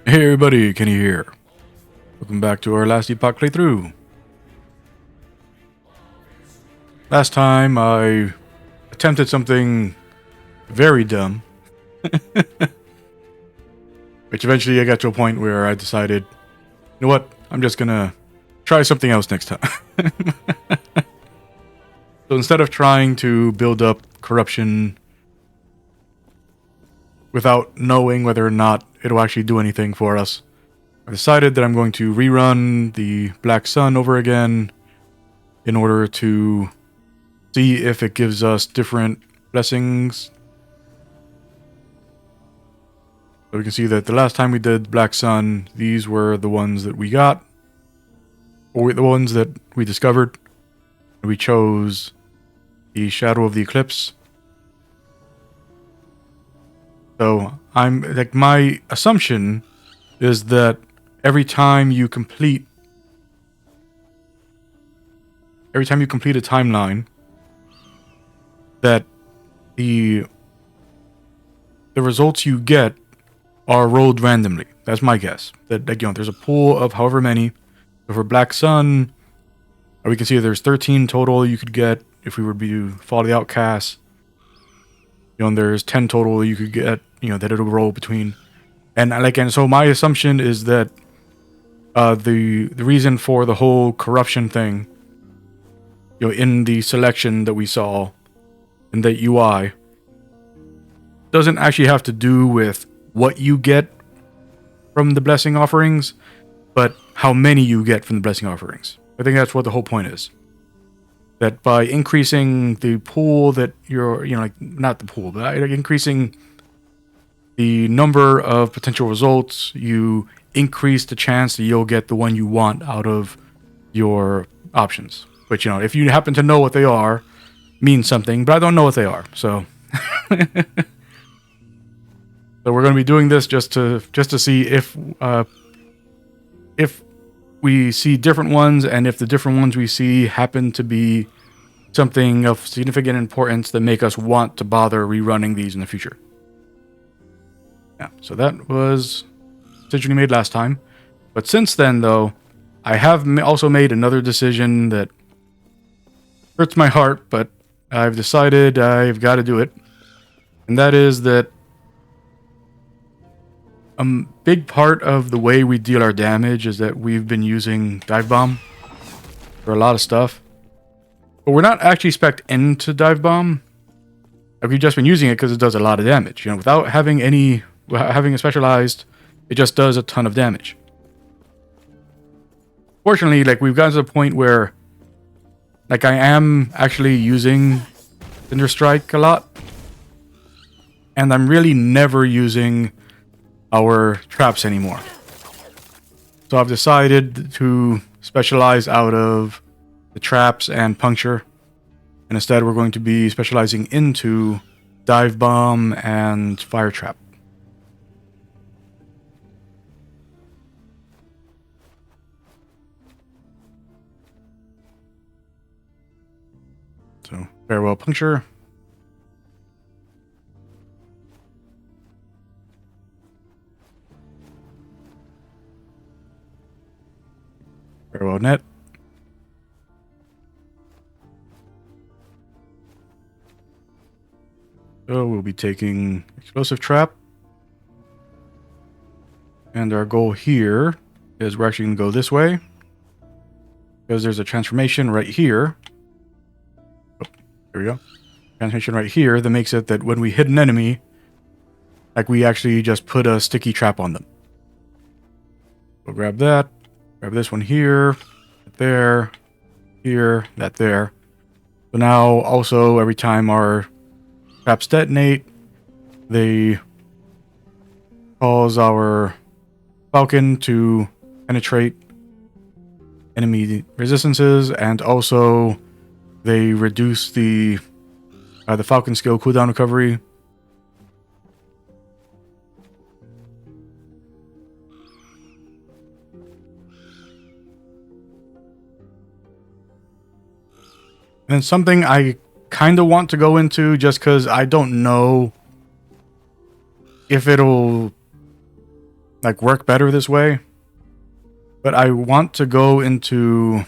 Hey everybody, Kenny here. Welcome back to our last Epoch playthrough. Last time I attempted something very dumb, which eventually I got to a point where I decided, you know what, I'm just gonna try something else next time. So instead of trying to build up corruption without knowing whether or not it'll actually do anything for us, I decided that I'm going to rerun the Black Sun over again in order to see if it gives us different blessings. So we can see that the last time we did Black Sun, these were the ones that we got, or the ones that we discovered. We chose the Shadow of the Eclipse. So my assumption is that every time you complete a timeline, that the results you get are rolled randomly. That's my guess. That there's a pool of however many. So for Black Sun, we can see there's 13 total you could get if we were to follow the Outcasts. And there's 10 total you could get. That it'll roll between. And so my assumption is that the reason for the whole corruption thing, in the selection that we saw in the UI, doesn't actually have to do with what you get from the blessing offerings, but how many you get from the blessing offerings. I think that's what the whole point is. That by increasing the pool that you're, not the pool, but increasing the number of potential results, you increase the chance that you'll get the one you want out of your options. Which, if you happen to know what they are, means something, but I don't know what they are, so... So we're going to be doing this just to see if we see different ones, and if the different ones we see happen to be something of significant importance that make us want to bother rerunning these in the future. Yeah, so that was the decision we made last time. But since then, though, I have also made another decision that hurts my heart, but I've decided I've got to do it. And that is that a big part of the way we deal our damage is that we've been using Dive Bomb for a lot of stuff. But we're not actually spec'd into Dive Bomb. We've just been using it because it does a lot of damage. Without having a specialized, it just does a ton of damage. Fortunately, we've gotten to the point where, I am actually using Cinder Strike a lot. And I'm really never using our traps anymore. So I've decided to specialize out of the traps and puncture. And instead we're going to be specializing into Dive Bomb and Fire Trap. So, Farewell Puncture. Farewell Net. So we'll be taking Explosive Trap. And our goal here is we're actually going to go this way, because there's a transformation right here. Oh, there we go. Transformation right here that makes it that when we hit an enemy, we actually just put a sticky trap on them. We'll grab that. Grab this one here, there, here, that there. So now also every time our traps detonate, they cause our Falcon to penetrate enemy resistances, and also they reduce the Falcon skill cooldown recovery. And something I kind of want to go into, just because I don't know if it'll like work better this way. But I want to go into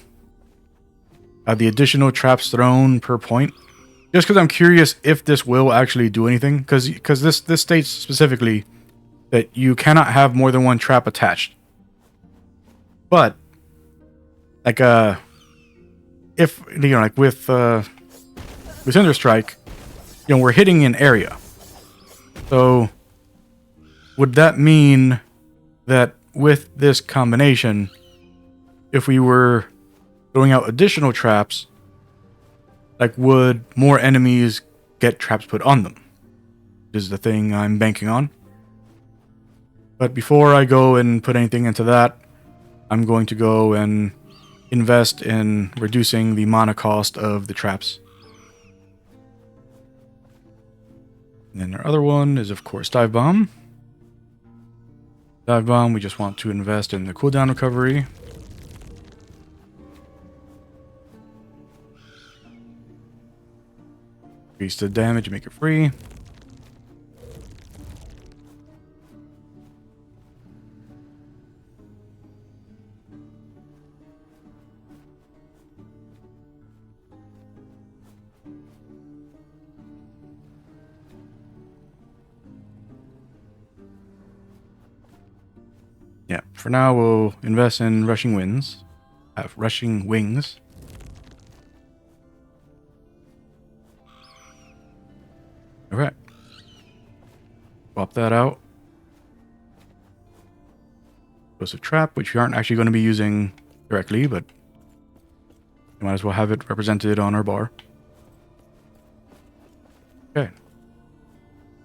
the additional traps thrown per point, just because I'm curious if this will actually do anything. Because this states specifically that you cannot have more than one trap attached. But like if you know, like with Cinder Strike, you know, we're hitting an area. So would that mean that with this combination, if we were throwing out additional traps, like would more enemies get traps put on them? Is the thing I'm banking on. But before I go and put anything into that, I'm going to go and invest in reducing the mana cost of the traps. And then our other one is, of course, Dive Bomb. Dive Bomb, we just want to invest in the cooldown recovery. Increase the damage, make it free. Yeah, for now we'll invest in Rushing Winds. Rushing Wings. Alright. Swap that out. Explosive Trap, which we aren't actually going to be using directly, but we might as well have it represented on our bar. Okay.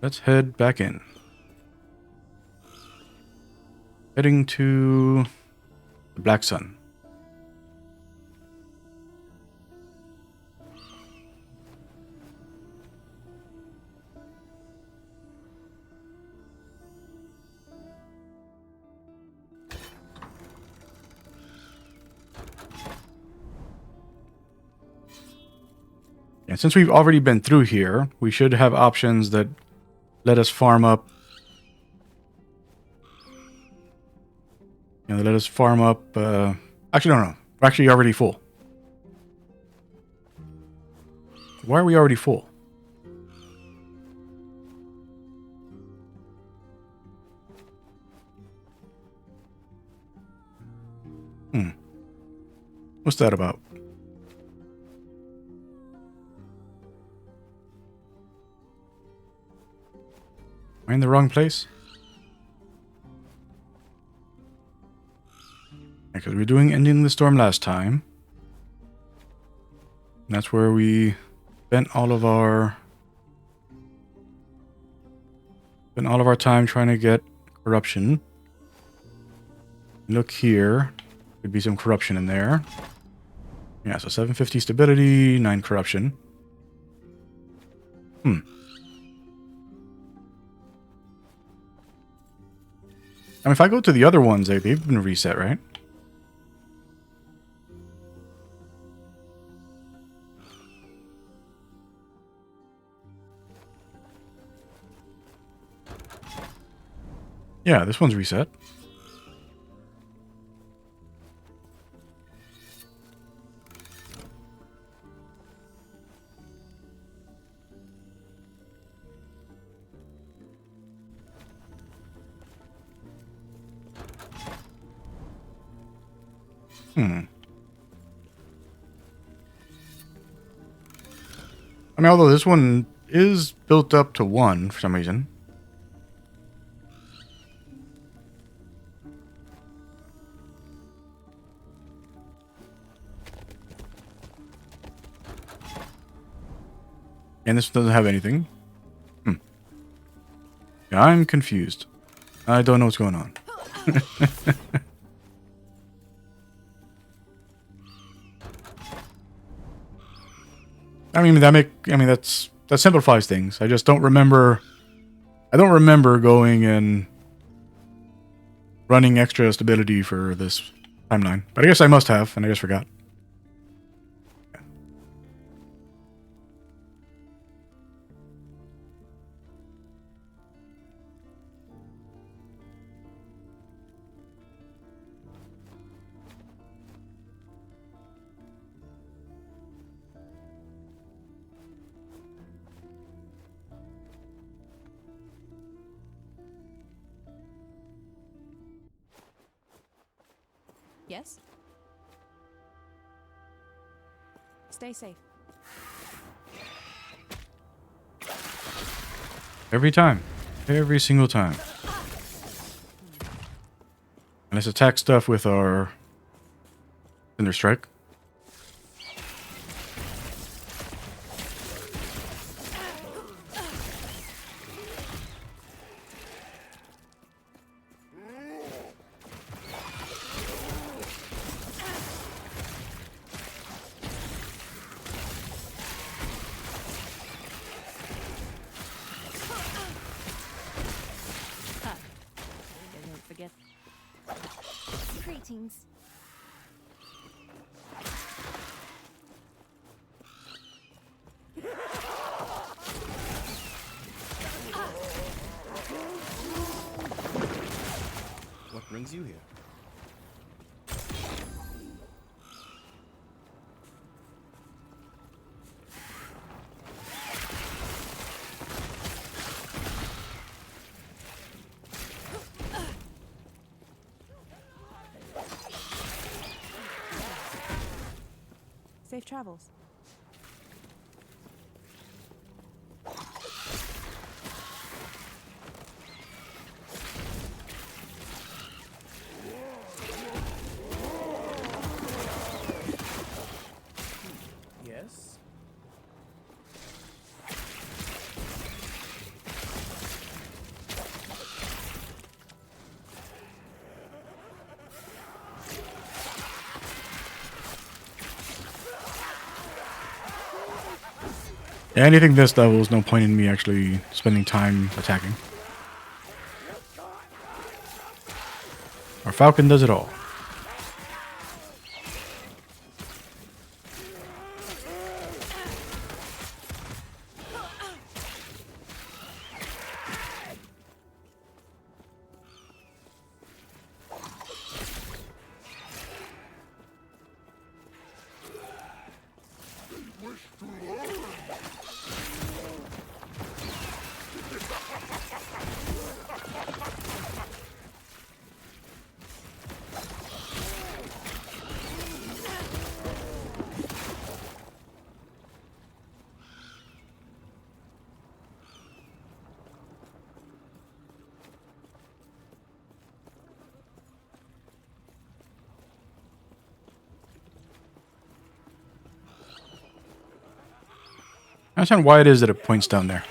Let's head back in. Heading to the Black Sun. And since we've already been through here, we should have options that let us farm up. You know, let us farm up. Actually, no. We're actually already full. Why are we already full? What's that about? Am I in the wrong place? Because we were doing Ending the Storm last time. And that's where we spent all of our time trying to get corruption. Look here. Could be some corruption in there. Yeah, so 750 stability, 9 corruption. I mean, if I go to the other ones, they've been reset, right? Yeah, this one's reset. I mean, although this one is built up to 1 for some reason. And this doesn't have anything. Yeah, I'm confused. I don't know what's going on. I mean, that simplifies things. I just don't remember. I don't remember going and running extra stability for this timeline. But I guess I must have, and I just forgot. Yes? Stay safe. Every time. Every single time. And let's attack stuff with our Cinder Strike. Don't forget. Greetings. What brings you here? Safe travels. Yes? Yeah, anything this level is no point in me actually spending time attacking. Our Falcon does it all. I understand why it is that it points down there.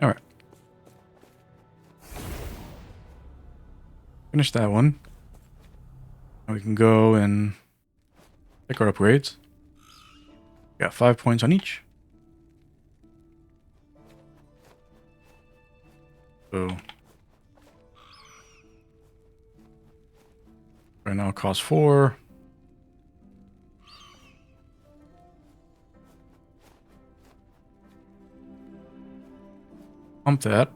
Alright. Finish that one. Now we can go and pick our upgrades. Got 5 points on each. So right now it costs 4. Pump that.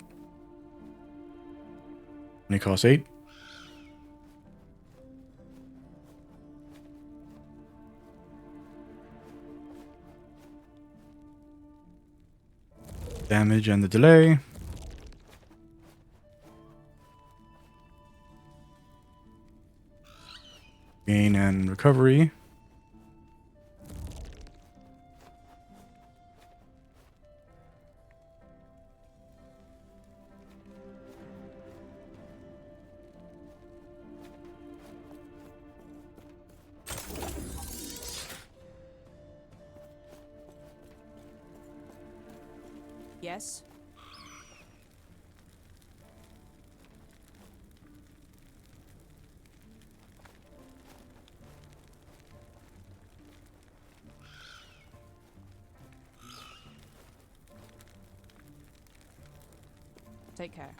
And it costs 8. Damage and the delay. Gain and recovery. Yes? Take care.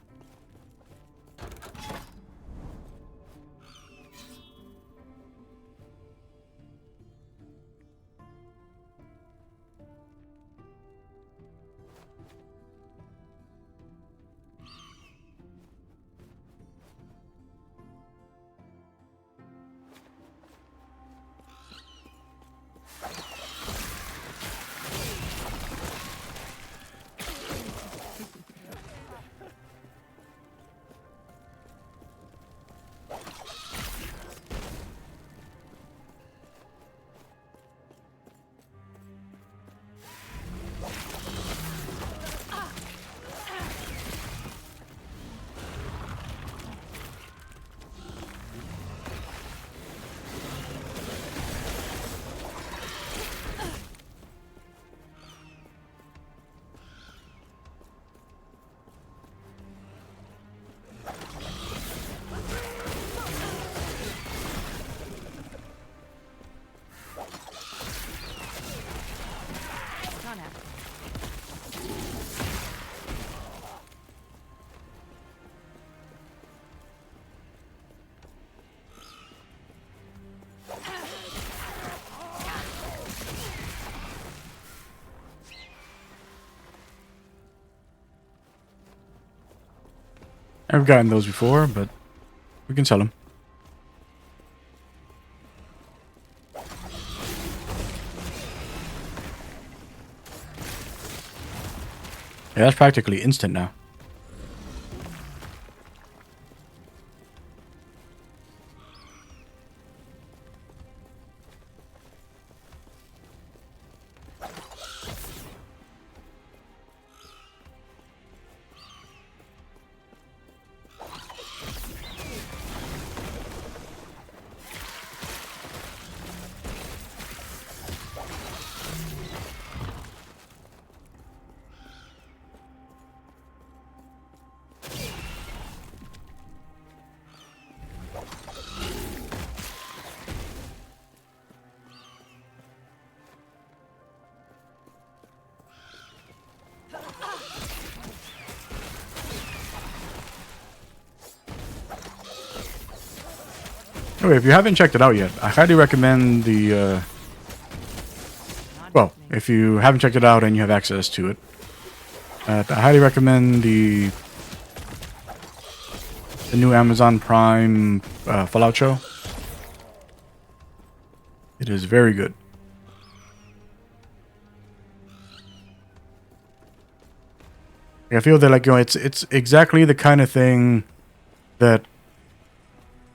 Can't have it. I've gotten those before, but we can sell them. Yeah, that's practically instant now. Anyway, if you haven't checked it out yet, I highly recommend the, well, if you haven't checked it out and you have access to it, I highly recommend the new Amazon Prime Fallout show. It is very good. I feel that, like, you know, it's exactly the kind of thing that,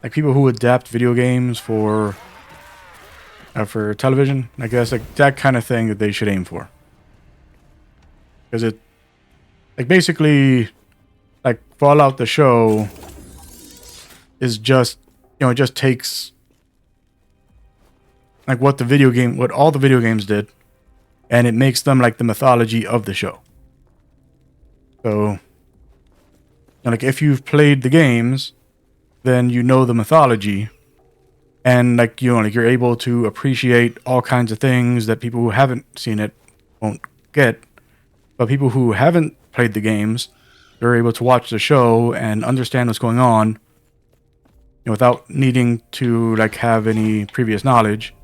like, people who adapt video games for television, I guess, like, that kind of thing that they should aim for. Because it, like, basically, like, Fallout the show is just, you know, it just takes, like, what all the video games did, and it makes them like the mythology of the show. So, like, if you've played the games, then you know the mythology, and, like, you know, like, you're able to appreciate all kinds of things that people who haven't seen it won't get. But people who haven't played the games, they're able to watch the show and understand what's going on, you know, without needing to, like, have any previous knowledge.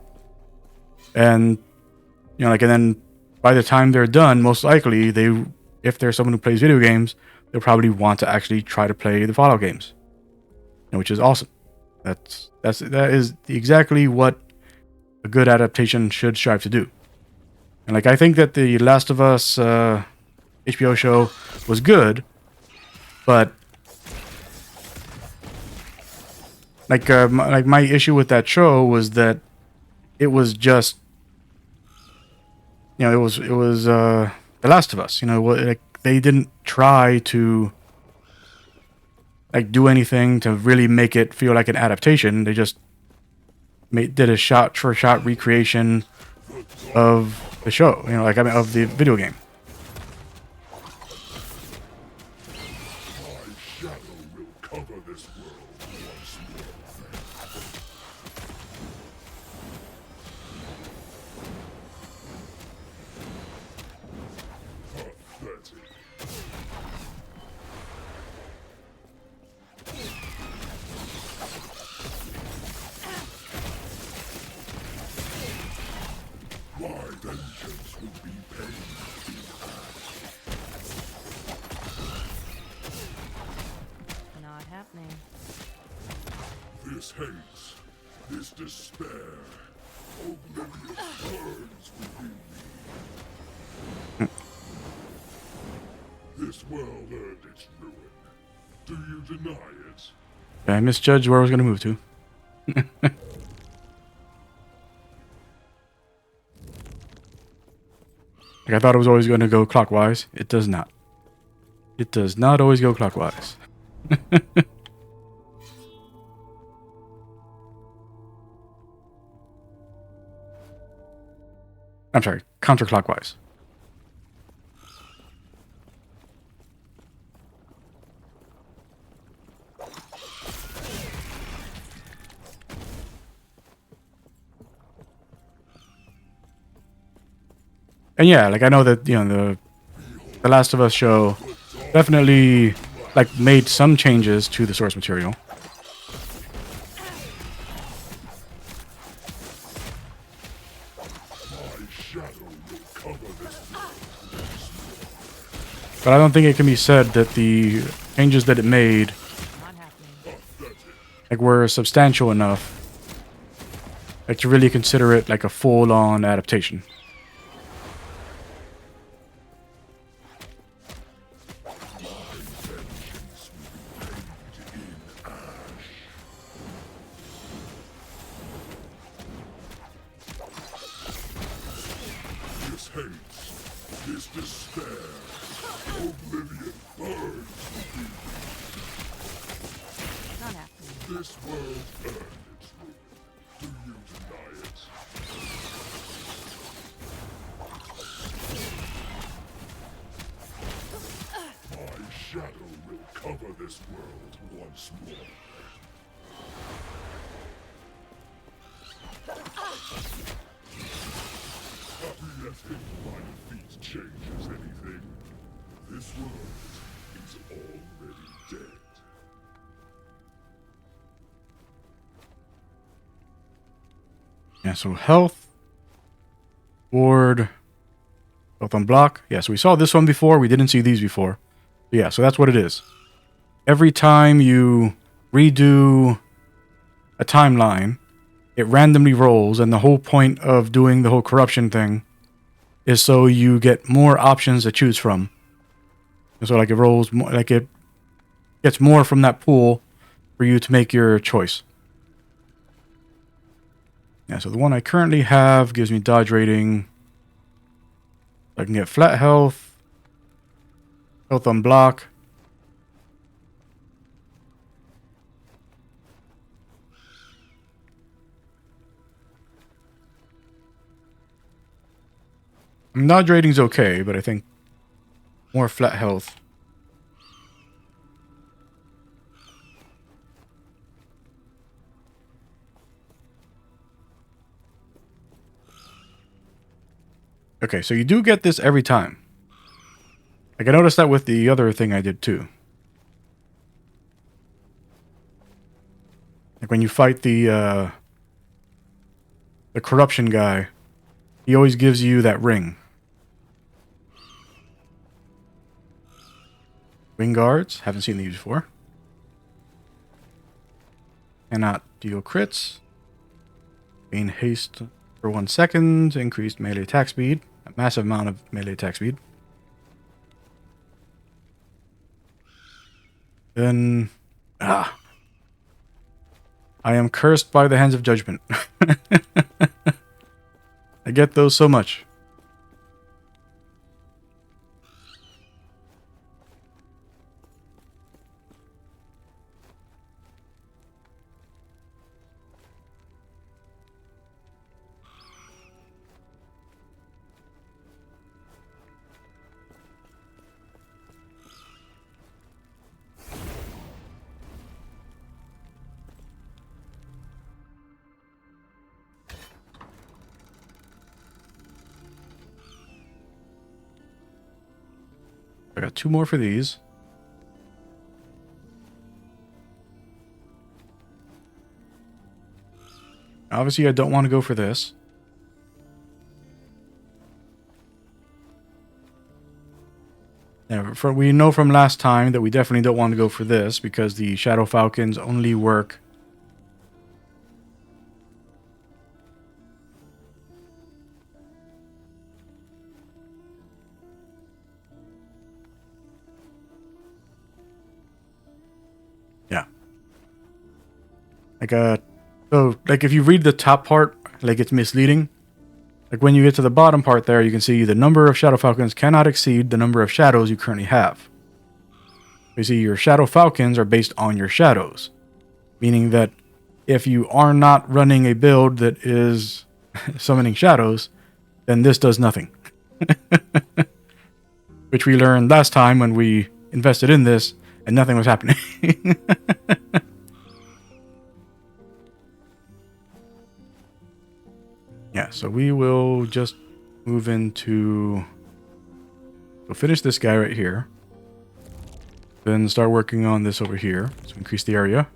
And, you know, like, and then by the time they're done, most likely if there's someone who plays video games, they'll probably want to actually try to play the Fallout games, you know, which is awesome. That is exactly what a good adaptation should strive to do. And, like, I think that the Last of Us HBO show was good, but like my issue with that show was that it was just, you know, it was The Last of Us. You know, like, they didn't try to, like, do anything to really make it feel like an adaptation. They just did a shot-for-shot recreation of the show. You know, like, I mean, of the video game. hate, this despair, oblivion burns within me. This world earned its ruin. Do you deny it? I misjudged where I was going to move to. Like I thought it was always going to go clockwise. It does not. It does not always go clockwise. I'm sorry, counterclockwise. And yeah, like I know that, you know, the Last of Us show definitely like made some changes to the source material. My shadow will cover this world. But I don't think it can be said that the changes that it made Not happening. like were substantial enough like to really consider it like a full-on adaptation. This hate, this despair, oblivion burns within me. Not happening. This world earned its ruin. Do you deny it? My shadow will cover this world once more. Happy as if my feet changes anything. This world is already dead. Yeah, so health, ward, health on block. Yeah, so we saw this one before. We didn't see these before. Yeah, so that's what it is. Every time you redo a timeline, it randomly rolls, and the whole point of doing the whole corruption thing is so you get more options to choose from. And so like it rolls more, like it gets more from that pool for you to make your choice. Yeah, so the one I currently have gives me dodge rating. I can get flat health, health on block. Dodge rating's okay, but I think more flat health. Okay, so you do get this every time. Like I noticed that with the other thing I did too. Like when you fight the corruption guy, he always gives you that ring. Wing guards, haven't seen these before. Cannot deal crits. Gain haste for 1 second, increased melee attack speed. A massive amount of melee attack speed. Then... I am cursed by the hands of judgment. I get those so much. I got 2 more for these. Obviously, I don't want to go for this. Now, we know from last time that we definitely don't want to go for this because the Shadow Falcons only work So like if you read the top part, like it's misleading. Like when you get to the bottom part there, you can see the number of Shadow Falcons cannot exceed the number of shadows you currently have. You see, your Shadow Falcons are based on your shadows, meaning that if you are not running a build that is summoning shadows, then this does nothing. Which we learned last time when we invested in this and nothing was happening. Yeah, so we will just move into... We'll finish this guy right here. Then start working on this over here. So increase the area.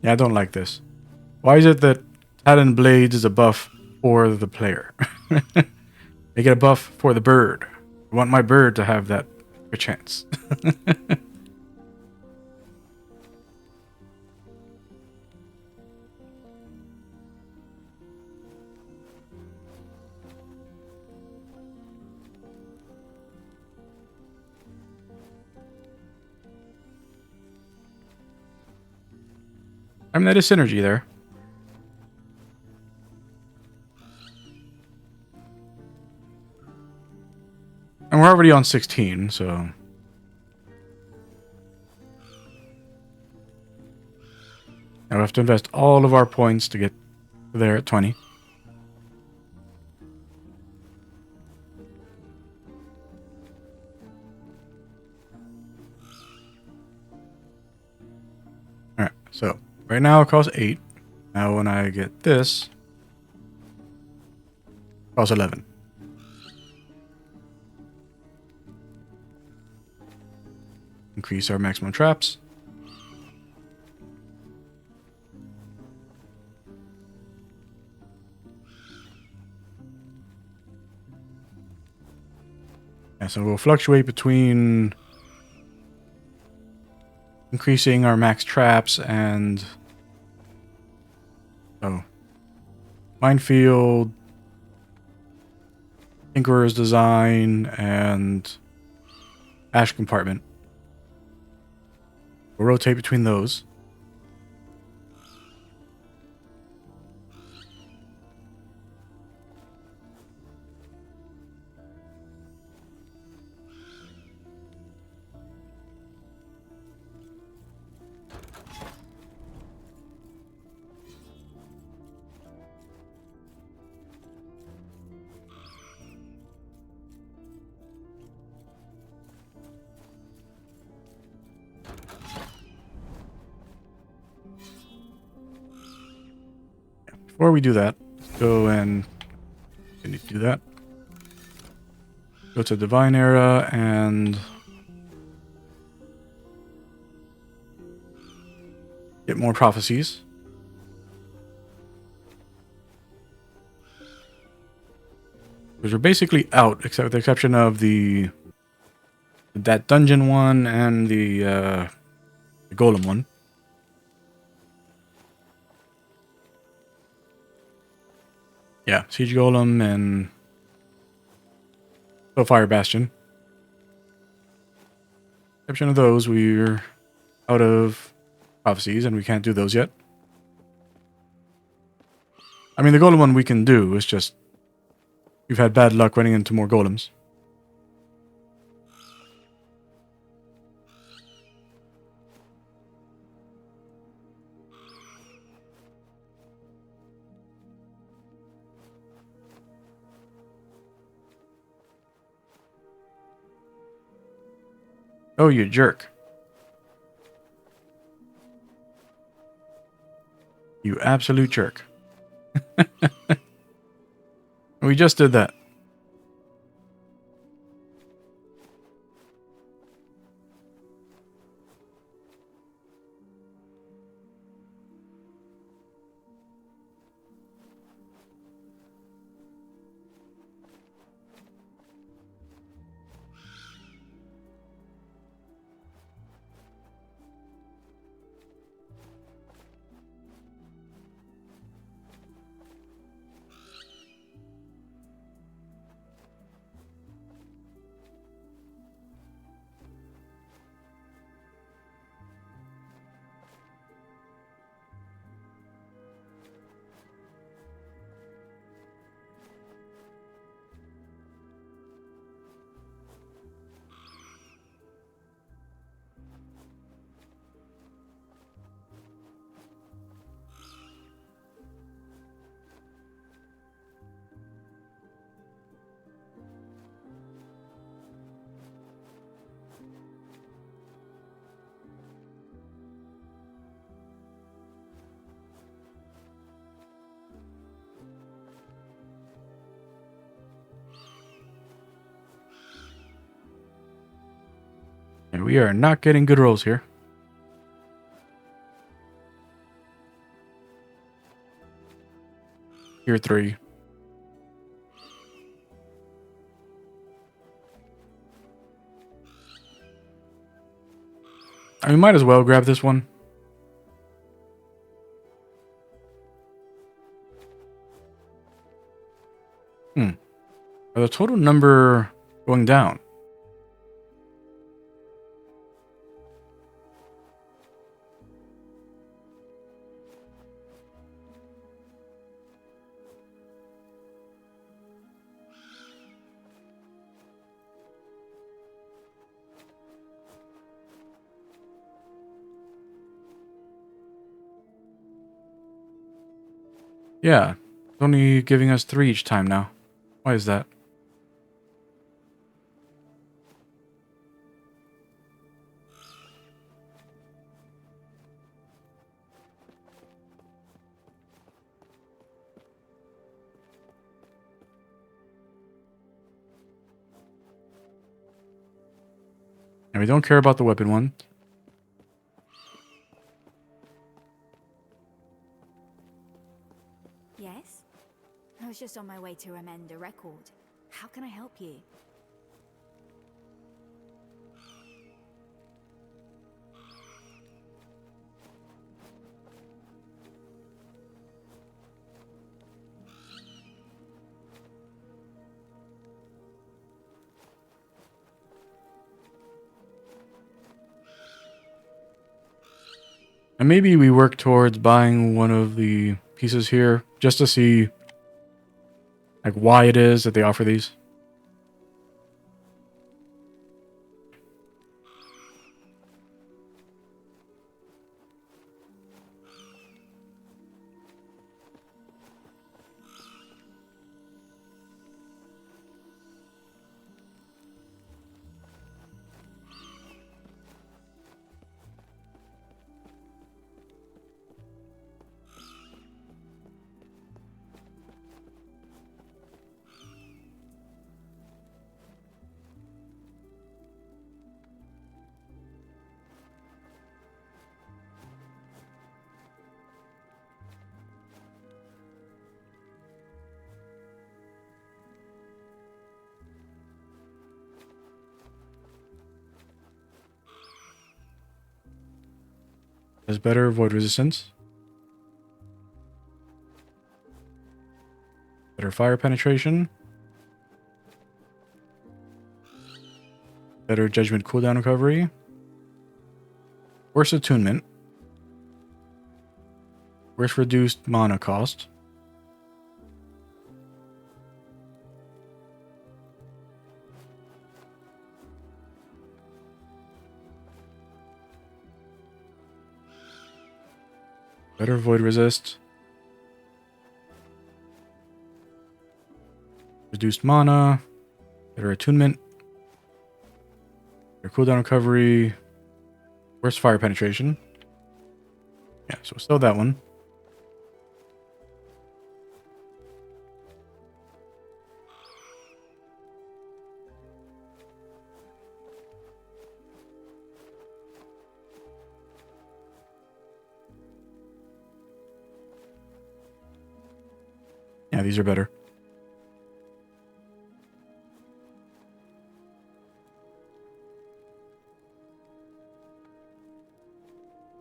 Yeah, I don't like this. Why is it that Talon Blades is a buff for the player? Make it a buff for the bird. I want my bird to have that chance. I mean, that is synergy there. And we're already on 16, so... Now we have to invest all of our points to get there at 20. Alright, so right now it costs 8. Now when I get this, it costs 11. Increase our maximum traps. Yeah, so we'll fluctuate between increasing our max traps and... Oh. Minefield, Tinkerer's Design, and Ash Compartment. We'll rotate between those. Before we do that, let's go and continue to do that. Go to Divine Era and get more prophecies. Because we're basically out, except with the exception of that dungeon one and the golem one. Yeah, Siege Golem and Fire Bastion. Exception of those, we're out of prophecies and we can't do those yet. I mean, the golem one we can do, it's just we've had bad luck running into more golems. Oh, you jerk. You absolute jerk. We just did that. we are not getting good rolls here. Tier 3. I mean, might as well grab this one. The total number going down. Yeah, it's only giving us 3 each time now. Why is that? And we don't care about the weapon one. Yes? I was just on my way to amend a record. How can I help you? And maybe we work towards buying one of the pieces here just to see like why it is that they offer these. Has better void resistance. Better fire penetration. Better judgment cooldown recovery. Worse attunement. Worse reduced mana cost. Better void resist. Reduced mana. Better attunement. Better cooldown recovery. Worse fire penetration. Yeah, so still that one. Yeah, these are better.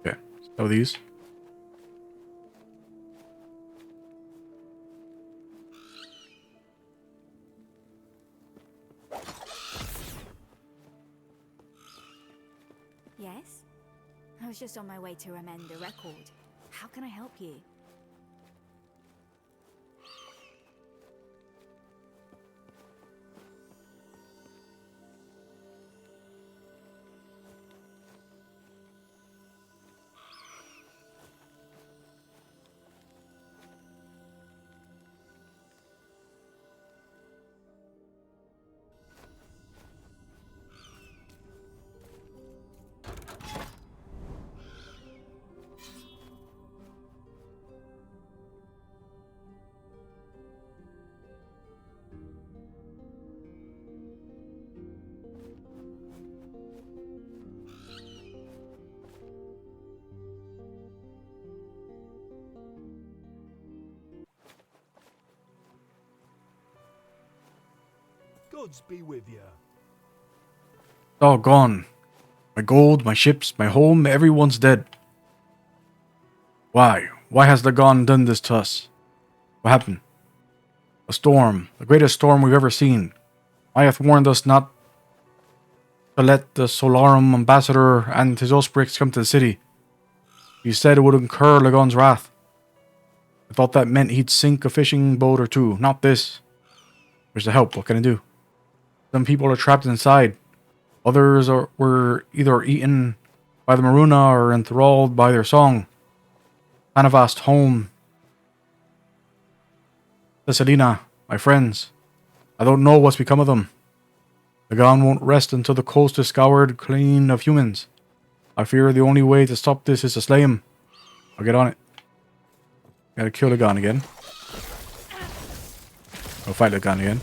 Okay, so these. Yes? I was just on my way to amend a record. How can I help you? gods be with you. It's all gone. My gold, my ships, my home, everyone's dead. Why? Why has the Gon done this to us? What happened? A storm. The greatest storm we've ever seen. Ayath warned us not to let the Solarum ambassador and his Osprix come to the city. He said it would incur Lagon's wrath. I thought that meant he'd sink a fishing boat or two. Not this. Where's the help? What can I do? Some people are trapped inside. Others were either eaten by the Maruna or enthralled by their song. Anavast, home. Thessalina, my friends. I don't know what's become of them. The Gon won't rest until the coast is scoured clean of humans. I fear the only way to stop this is to slay him. I'll get on it. Gotta kill the Gon again. I'll fight the Gon again.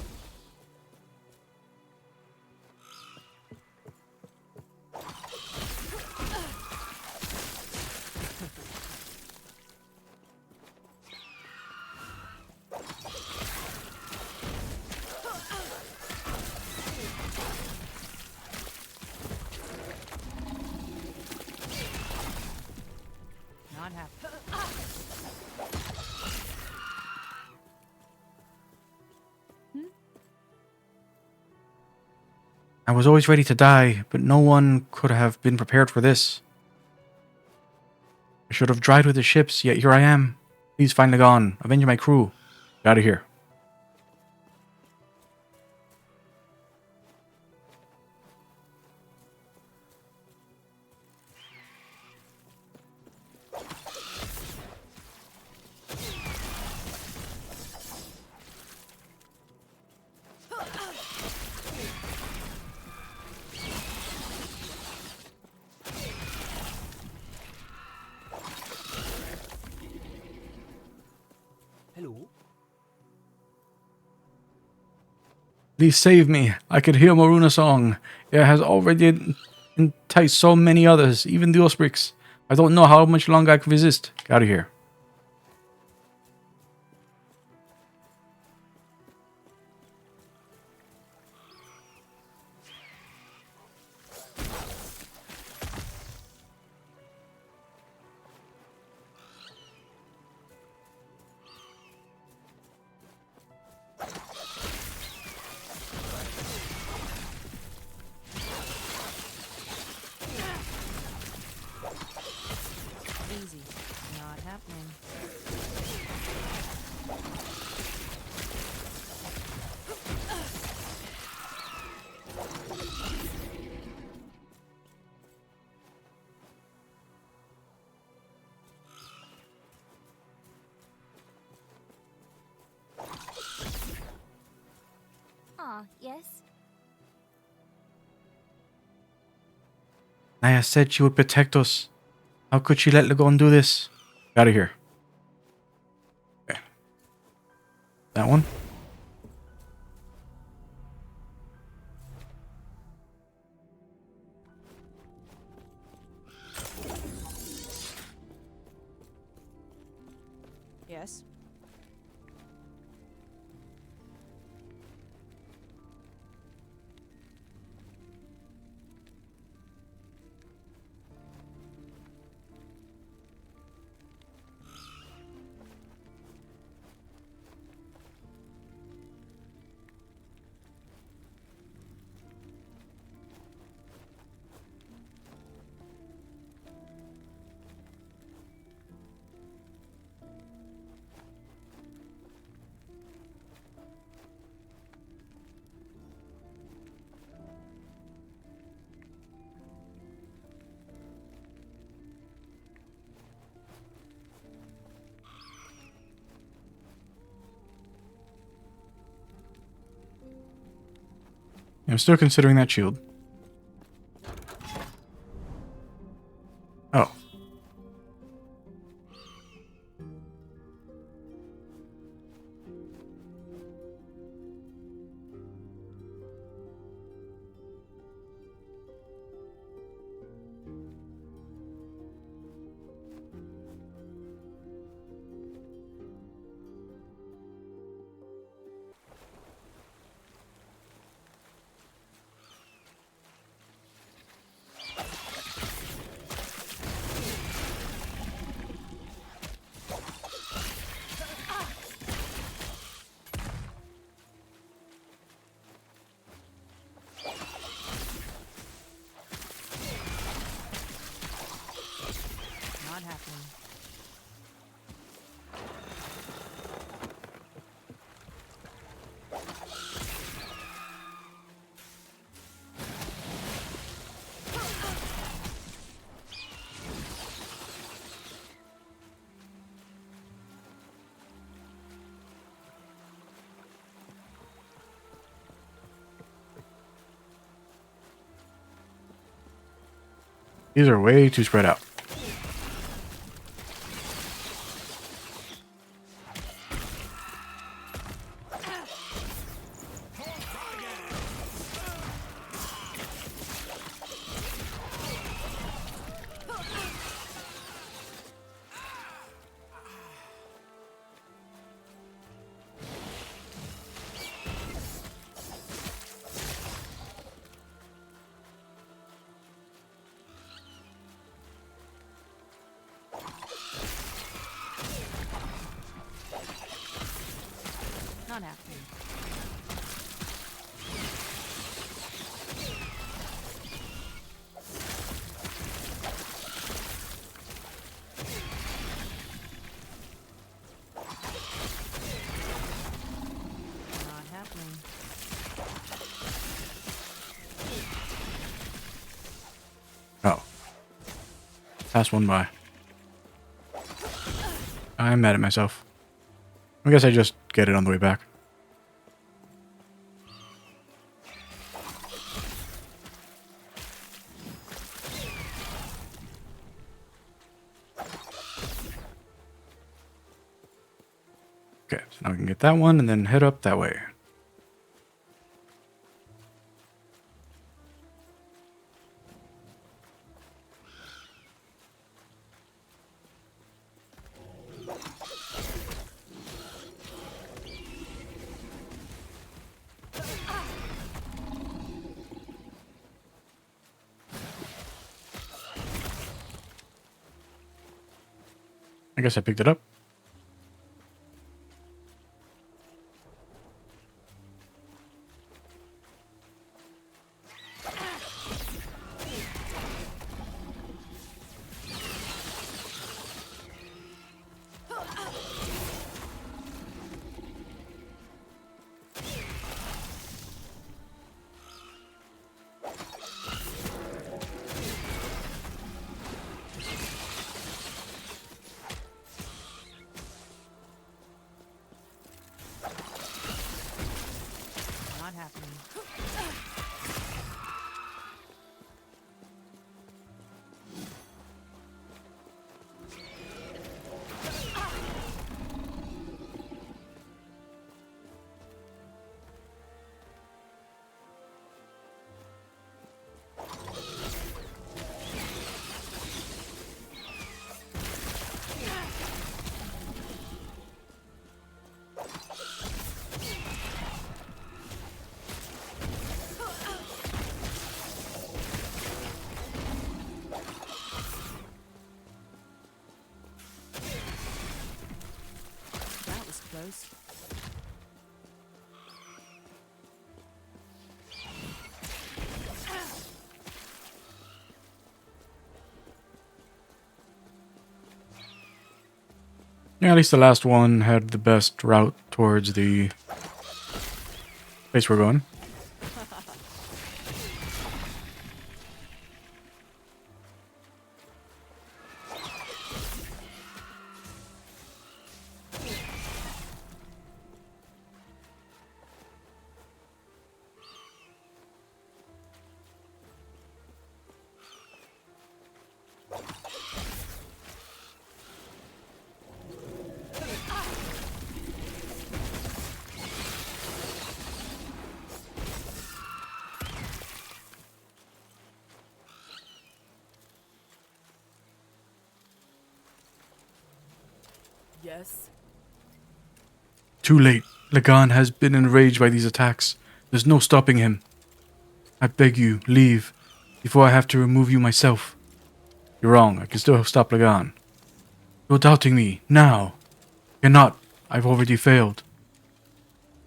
Not happening. I was always ready to die, but no one could have been prepared for this. I should have died with the ships, yet here I am. Please find the Gon. Avenge my crew. Get out of here. Hello? Please save me. I could hear Maruna song. It has already enticed so many others, even the Osprix. I don't know how much longer I can resist. Get out of here. Easy. Not happening. Ah, yes? Naya said she would protect us. How could she let Lagon do this? Get out of here. Okay. That one. Yes. I'm still considering that shield. Oh. These are way too spread out. Not happening. Not happening. Oh. Pass one by. I'm mad at myself. I guess I just get it on the way back. Okay, so now we can get that one and then head up that way. I guess I picked it up. Not happening. That was close. Yeah, at least the last one had the best route towards the place we're going. Yes. Too late. Lagan has been enraged by these attacks. There's no stopping him. I beg you, leave, before I have to remove you myself. You're wrong. I can still stop Lagan. You're doubting me. Now. Cannot. I've already failed.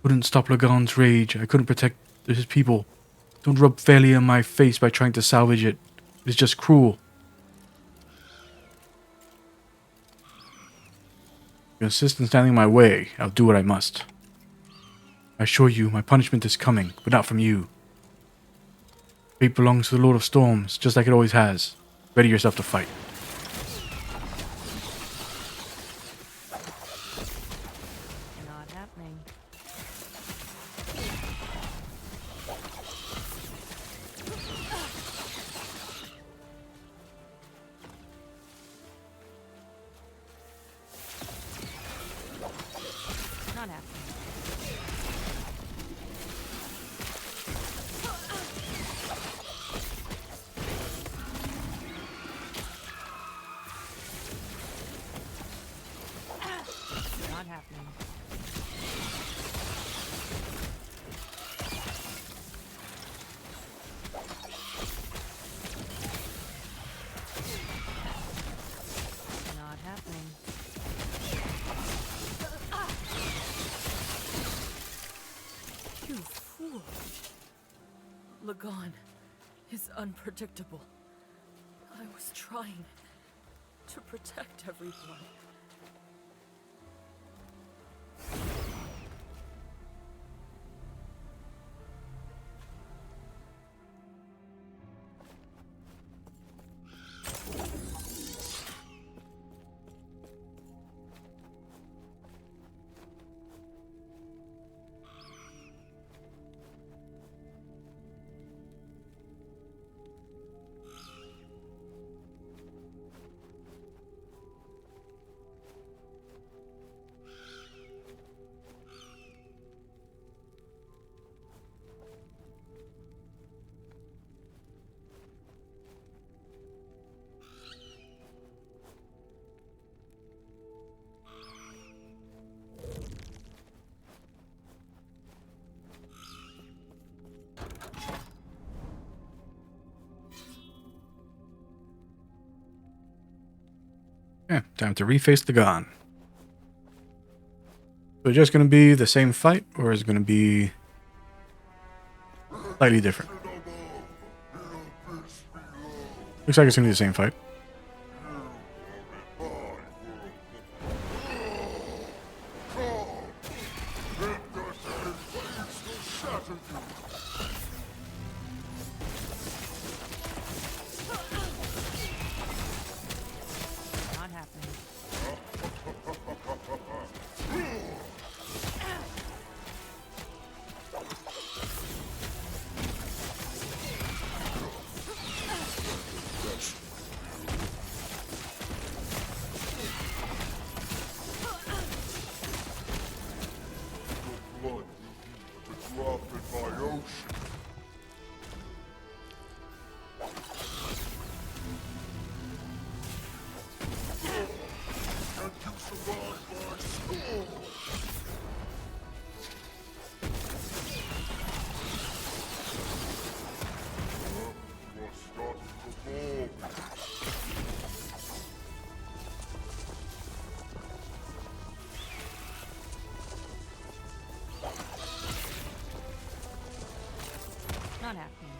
Couldn't stop Lagan's rage. I couldn't protect his people. Don't rub failure in my face by trying to salvage it. It's just cruel. You insist on standing in my way. I'll do what I must. I assure you, my punishment is coming, but not from you. Fate belongs to the Lord of Storms, just like it always has. Ready yourself to fight. Not happening. Not happening. Not happening. Not happening. You fool. Lagan is unpredictable. I was trying to protect everyone. Yeah, time to reface the gun. So it's just going to be the same fight, or is it going to be slightly different? Looks like it's going to be the same fight. Not happening. Blood will be a drop in my ocean. And you survive my soul. You are starting to bore me. Not happening.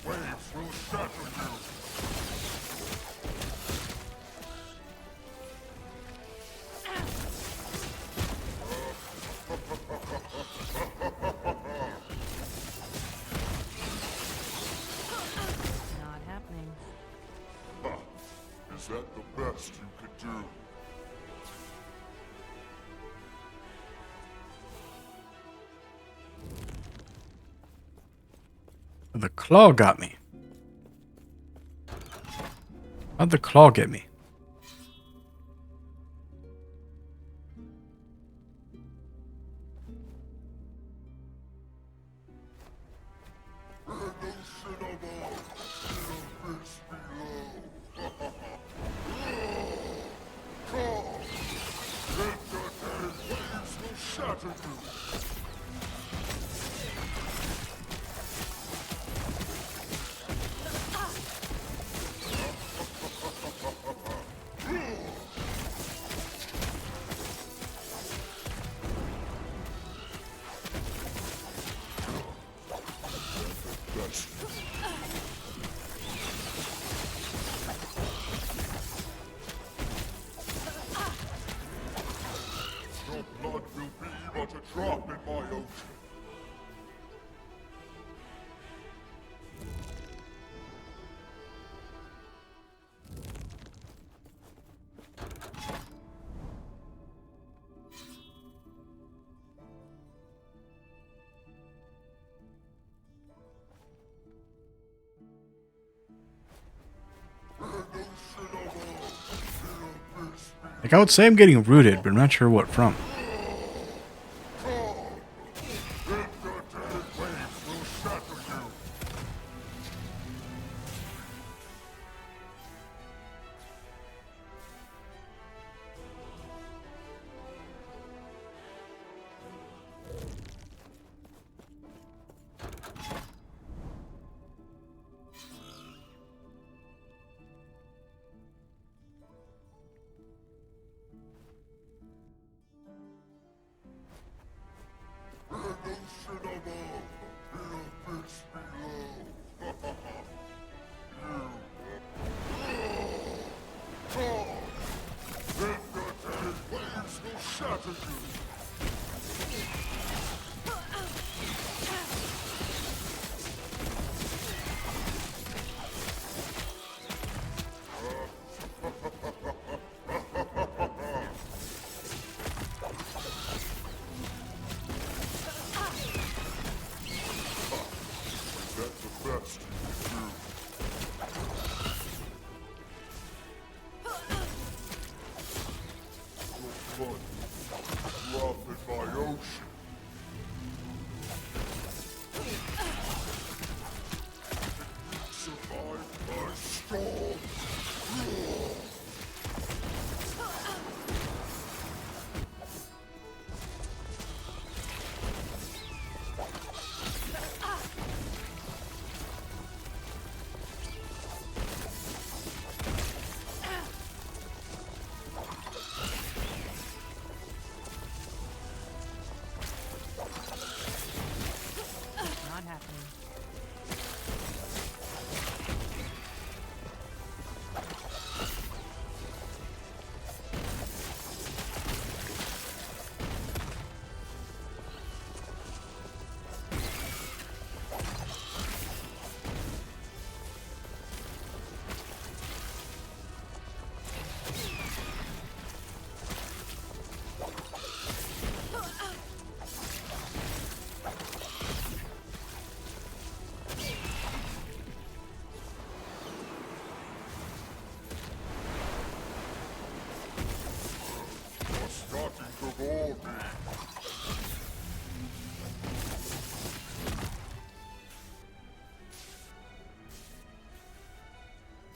Waves will shatter you. Not happening. Ha! Is that the best you could do? The claw got me. How'd the claw get me? Shatter you. up in my ocean. Like, I would say I'm getting rooted, but I'm not sure what from. Not happening. Starting to bore me.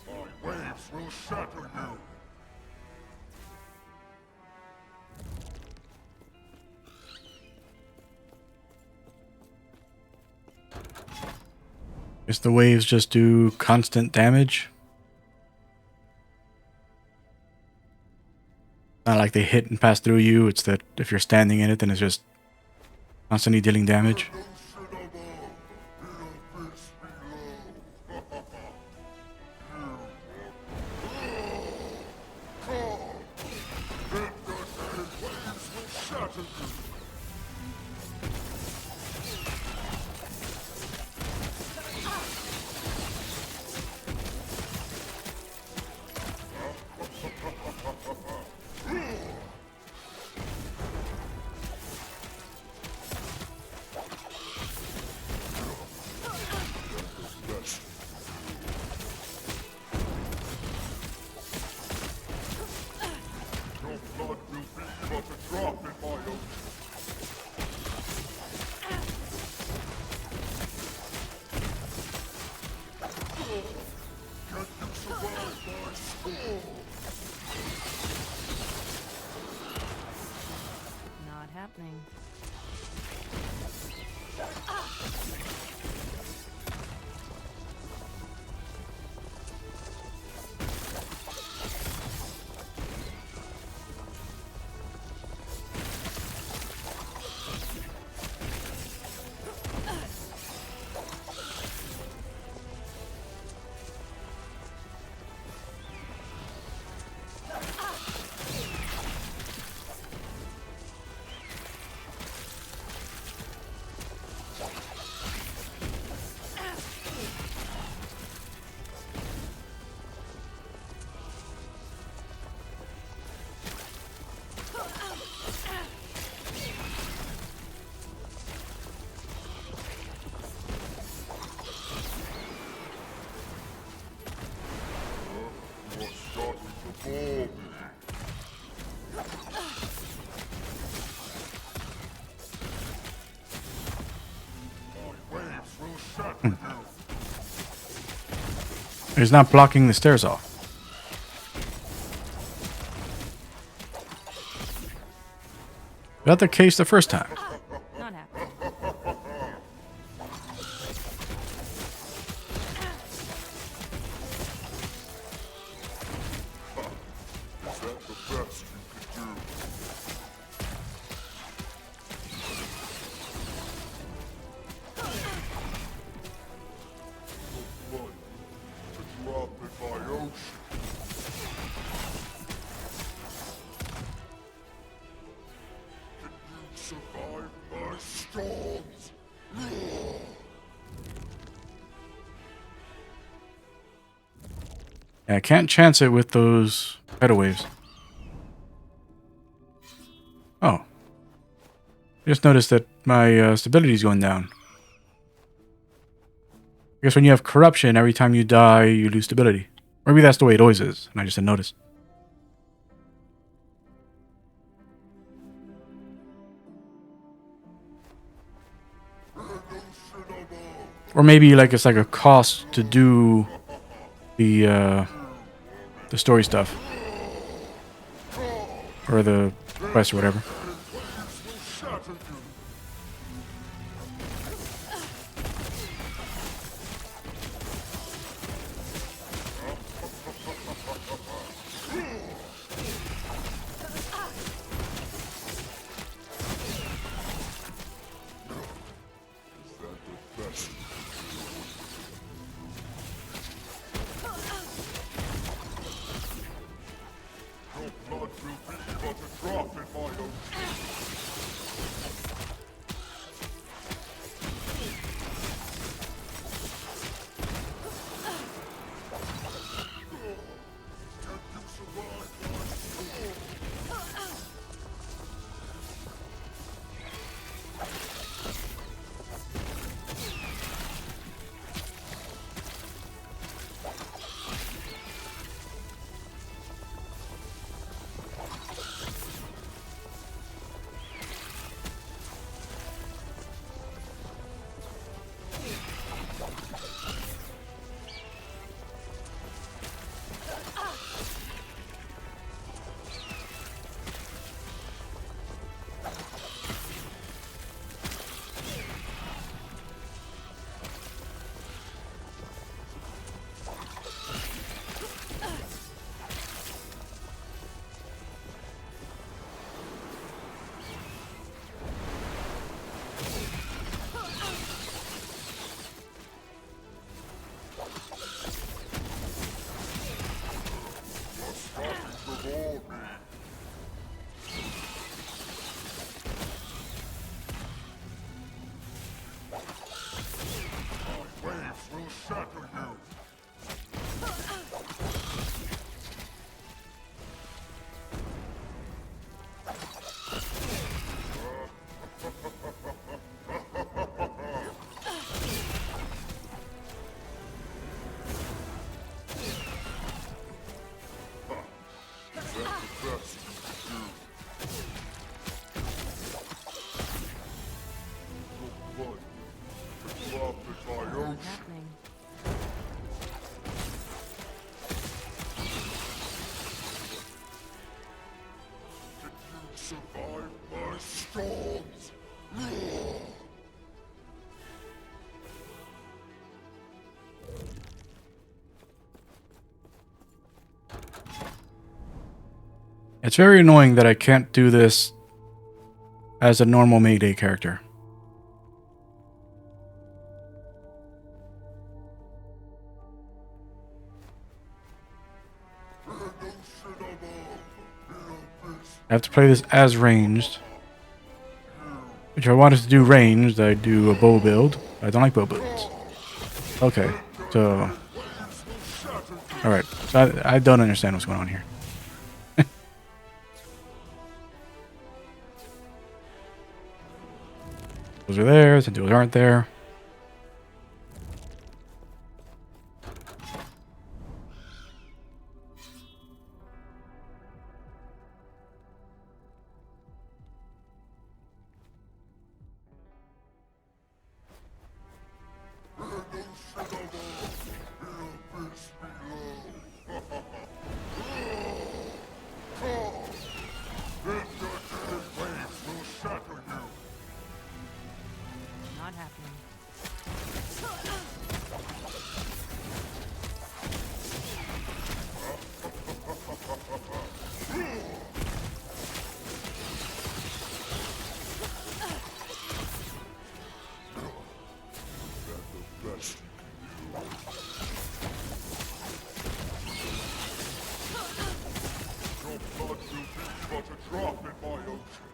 My waves will shatter you. Guess the waves just do constant damage. Not like they hit and pass through you. It's that if you're standing in it, then it's just constantly dealing damage. He's not blocking the stairs off. Was that the case the first time? Not happening. Is that the best you could do? Blood to drop in my ocean. Can you survive my storms? Yeah, I can't chance it with those tidal waves. Oh. Just noticed that my stability is going down. I guess when you have corruption, every time you die, you lose stability. Or maybe that's the way it always is, and I just didn't notice. Or maybe like it's like a cost to do the story stuff. Or the quest or whatever. Shatter you. Is that the best? Your blood will be but a drop in my ocean. Can you survive my storm? Waves will shatter you. Is that the best you could do? Your blood to drop in my Not ocean. happening. Can you survive my storms? It's very annoying that I can't do this as a normal Mayday character. I have to play this as ranged. Which if I wanted to do ranged, I'd do a bow build. I don't like bow builds. Okay, so... Alright, so I don't understand what's going on here. Those are there, the duels aren't there. Not happening. Best you can do. Your blood will be but a drop in my ocean.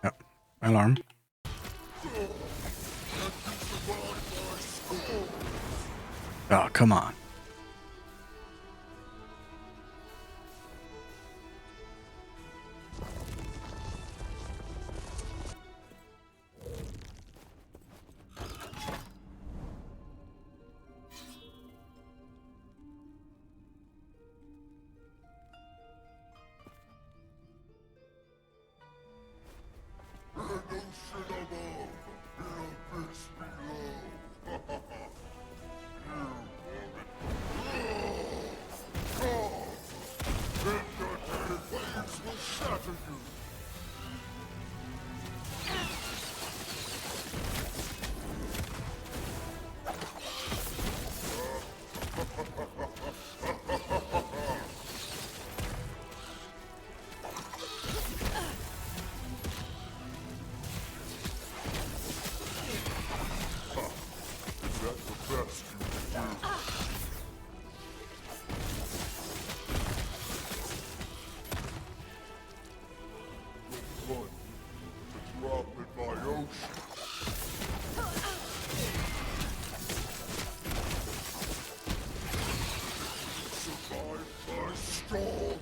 Yep. Alarm. Oh, come on. An ocean above, an abyss below. Waves will shatter you. Is that the best you can do? Blood, a drop in my ocean. Survive my storm.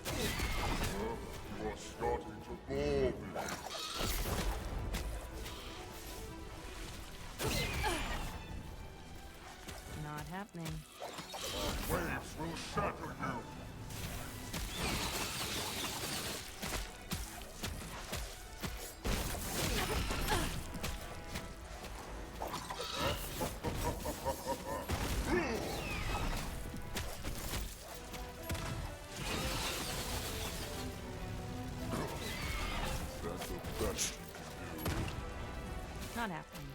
You are starting to bore me. Not happening. Waves will shatter you. That's the best you can do. Not happening.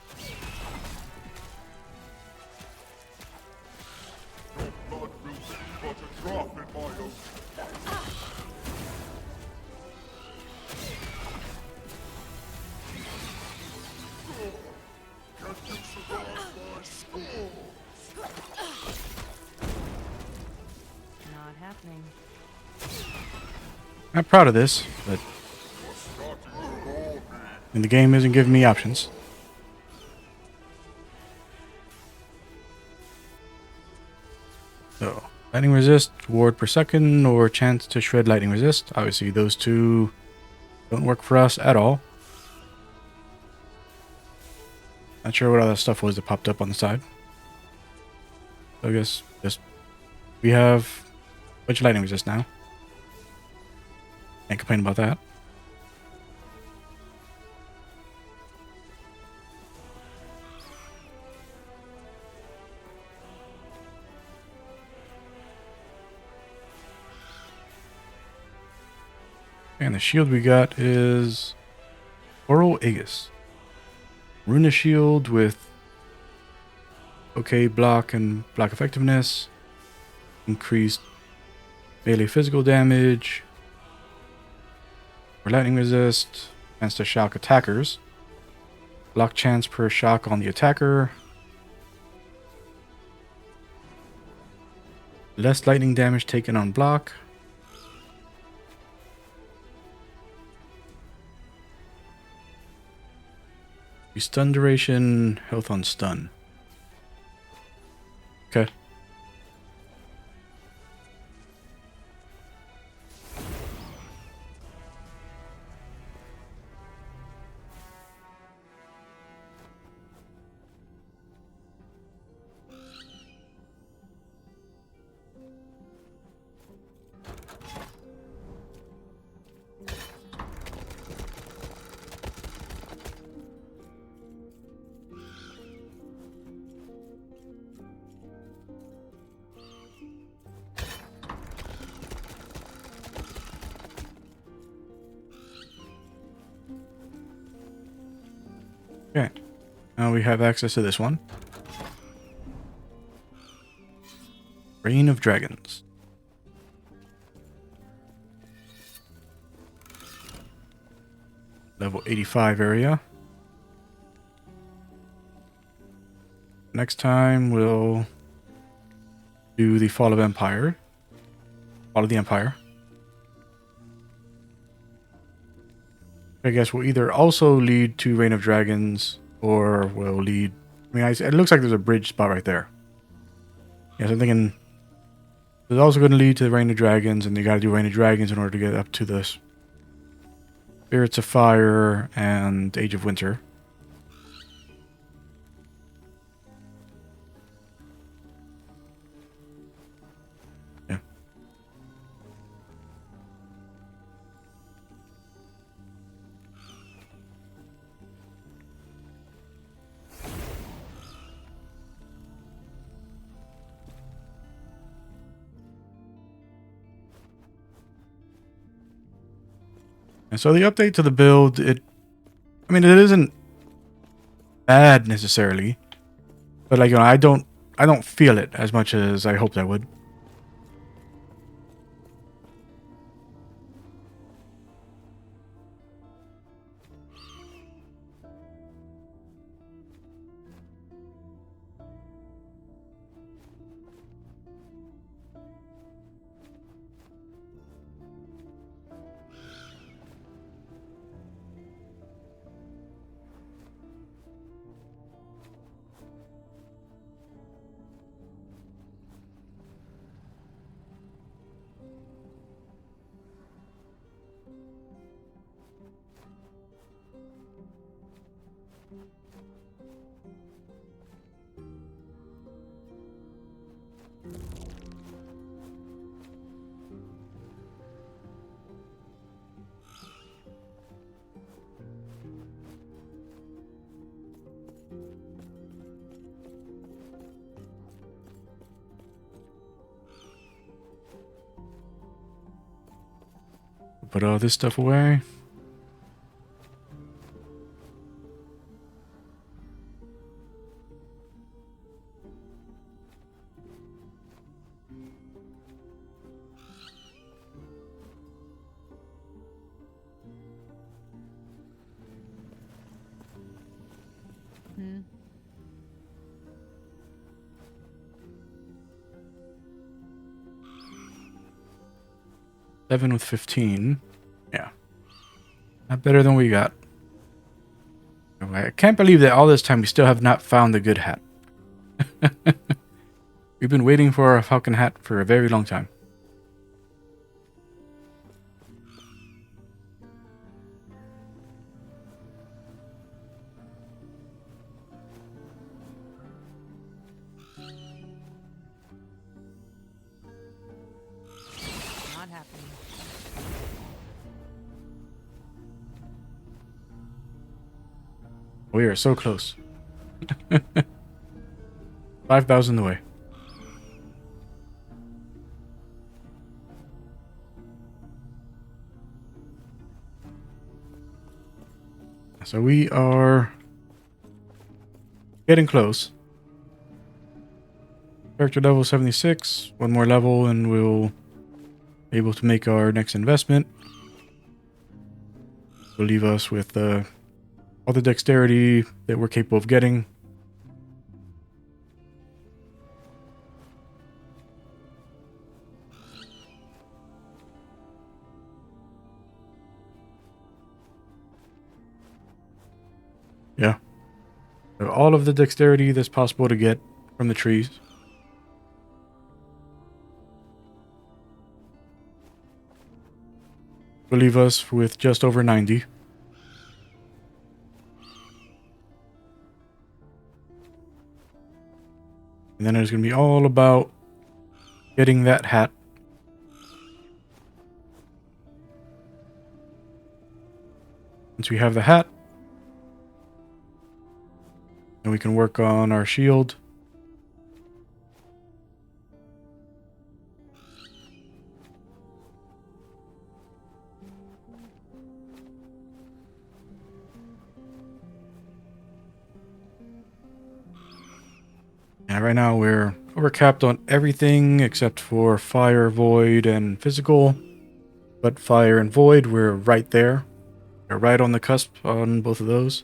Your blood will be but a drop in my ocean. Can you survive my storm? Not happening. I'm proud of this, but You are starting to bore me. and the game isn't giving me options. So, lightning resist, ward per second, or chance to shred lightning resist. Obviously, those two don't work for us at all. Not sure what all that stuff was that popped up on the side. So I guess just we have a bunch of lightning resist now. Can't complain about that. And the shield we got is Oral Aegis. Runa shield with okay block and block effectiveness. Increased melee physical damage. For lightning resist. Chance to shock attackers. Block chance per shock on the attacker. Less lightning damage taken on block. Stun duration, health on stun. Okay. Okay. Now we have access to this one. Reign of Dragons. Level 85 area. Next time we'll do the Fall of Empire. Fall of the Empire. I guess will either also lead to Reign of Dragons or will lead... I mean, it looks like there's a bridge spot right there. Yeah, so I'm thinking it's also going to lead to the Reign of Dragons, and you got to do Reign of Dragons in order to get up to this Spirits of Fire and Age of Winter. Yeah. And so the update to the build, I mean, it isn't bad necessarily, but like, you know, I don't feel it as much as I hoped I would. Put all this stuff away. Hmm. Seven with 15. Yeah. Not better than we got. I can't believe that all this time we still have not found the good hat. We've been waiting for a falcon hat for a very long time. Not happening. We are so close. 5,000 away. So we are getting close. Character level 76. One more level and we'll be able to make our next investment. Will leave us with all the dexterity that we're capable of getting. So all of the dexterity that's possible to get from the trees. Will leave us with just over 90. And then it's going to be all about getting that hat. Once we have the hat, then we can work on our shield. And right now we're overcapped on everything except for fire, void, and physical. But fire and void, we're right there. We're right on the cusp on both of those.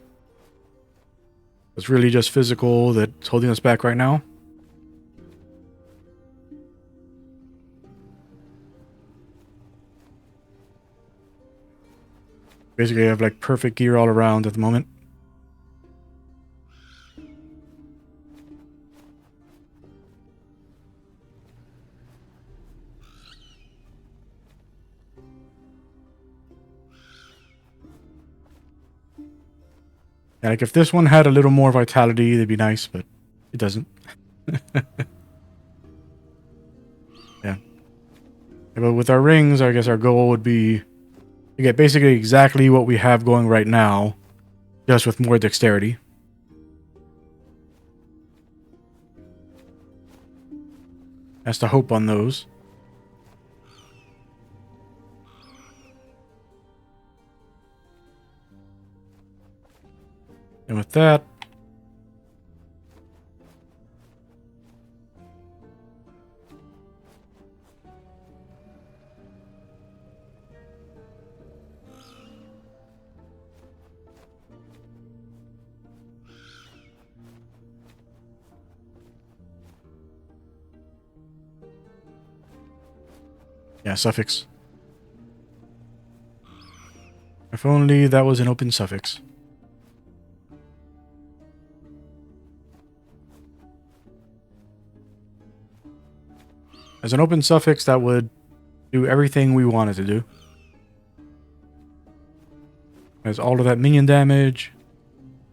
It's really just physical that's holding us back right now. Basically, I have like perfect gear all around at the moment. Yeah, like if this one had a little more vitality, it'd be nice, but it doesn't. Yeah. But with our rings, I guess our goal would be to get basically exactly what we have going right now, just with more dexterity. That's the hope on those. And with that, yeah, suffix. If only that was an open suffix. As an open suffix, that would do everything we wanted to do. Has all of that minion damage.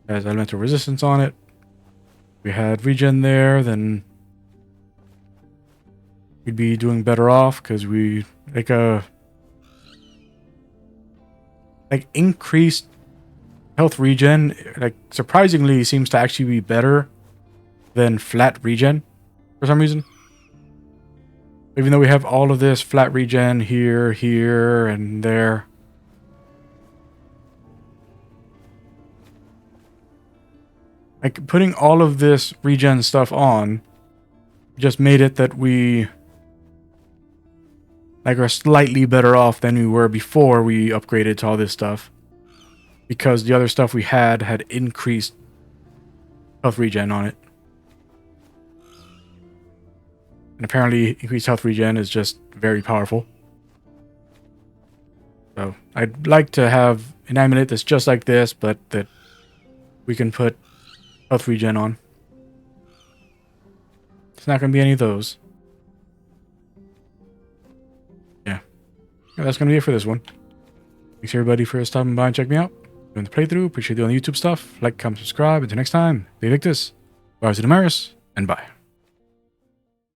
Has elemental resistance on it. If we had regen there, then we'd be doing better off because we like increased health regen. Like surprisingly, seems to actually be better than flat regen for some reason. Even though we have all of this flat regen here, here, and there. Like, putting all of this regen stuff on just made it that we are slightly better off than we were before we upgraded to all this stuff. Because the other stuff we had increased health regen on it. And apparently, increased health regen is just very powerful. So, I'd like to have an amulet that's just like this, but that we can put health regen on. It's not going to be any of those. Yeah. That's going to be it for this one. Thanks everybody for stopping by and checking me out. Doing the playthrough. Appreciate doing the YouTube stuff. Like, comment, subscribe. Until next time, stay like this. Bye to the Maris, and bye.